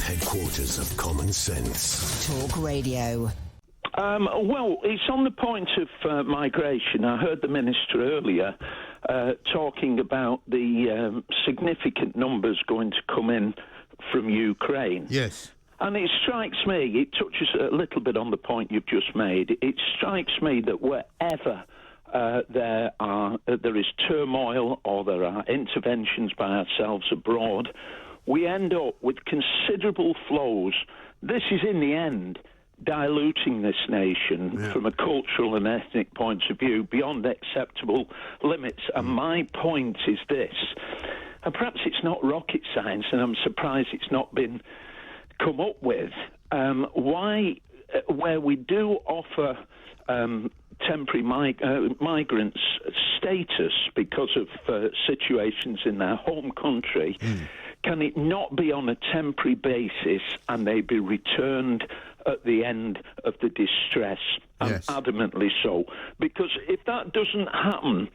headquarters of common sense. Talk Radio. Well, it's on the point of migration. I heard the Minister earlier talking about the significant numbers going to come in from Ukraine. Yes. And it strikes me, it touches a little bit on the point you've just made, it strikes me that wherever there is turmoil or there are interventions by ourselves abroad, we end up with considerable flows. This is, in the end, diluting this nation from a cultural and ethnic point of view beyond acceptable limits. And my point is this, and perhaps it's not rocket science, and I'm surprised it's not been come up with, where we do offer temporary migrants status because of situations in their home country, can it not be on a temporary basis and they be returned at the end of the distress? Yes. Adamantly so. Because if that doesn't happen,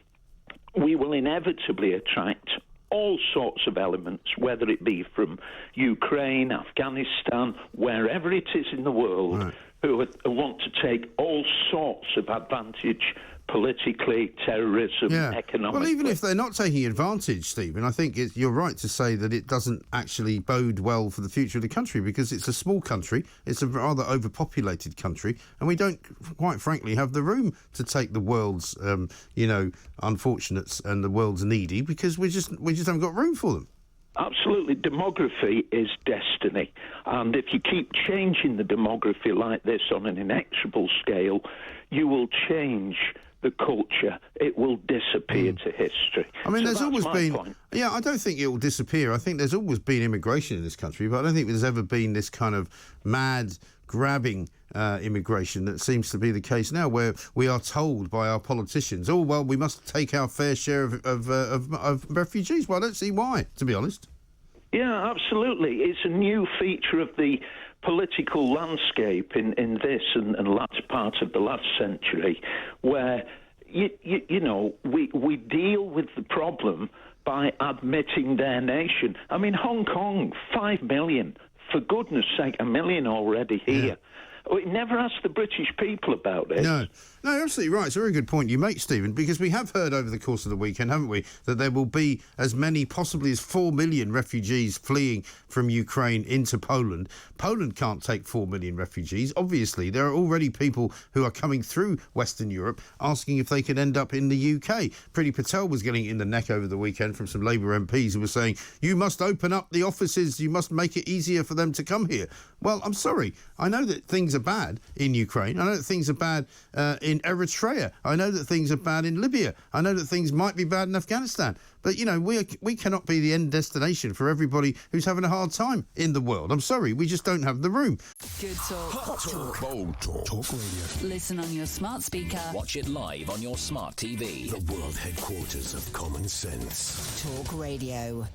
we will inevitably attract all sorts of elements, whether it be from Ukraine, Afghanistan, wherever it is in the world, who want to take all sorts of advantage politically, terrorism, economically. Well, even if they're not taking advantage, Stephen, I think you're right to say that it doesn't actually bode well for the future of the country, because it's a small country, it's a rather overpopulated country, and we don't, quite frankly, have the room to take the world's, unfortunates and the world's needy, because we just haven't got room for them. Absolutely. Demography is destiny. And if you keep changing the demography like this on an inexorable scale, you will change the culture. It will disappear to history. I mean, so there's always been... point. Yeah, I don't think it will disappear. I think there's always been immigration in this country, but I don't think there's ever been this kind of mad, grabbing immigration that seems to be the case now, where we are told by our politicians, oh, well, we must take our fair share of refugees. Well, I don't see why, to be honest. Yeah, absolutely. It's a new feature of the political landscape in this and latter part of the last century, where, we deal with the problem by admitting their nation. I mean, Hong Kong, 5 million. For goodness sake, 1 million already here. Yeah. We never asked the British people about this. No, you're absolutely right. It's a very good point you make, Stephen, because we have heard over the course of the weekend, haven't we, that there will be as many, possibly as 4 million refugees fleeing from Ukraine into Poland. Poland can't take 4 million refugees. Obviously, there are already people who are coming through Western Europe asking if they could end up in the UK. Priti Patel was getting in the neck over the weekend from some Labour MPs who were saying, you must open up the offices, you must make it easier for them to come here. Well, I'm sorry. I know that things are bad in Ukraine. I know that things are bad in Eritrea. I know that things are bad in Libya. I know that things might be bad in Afghanistan. But, we cannot be the end destination for everybody who's having a hard time in the world. I'm sorry, we just don't have the room. Good talk. Hot talk. Bold talk. Talk radio. Listen on your smart speaker. Watch it live on your smart TV. The world headquarters of common sense. Talk Radio.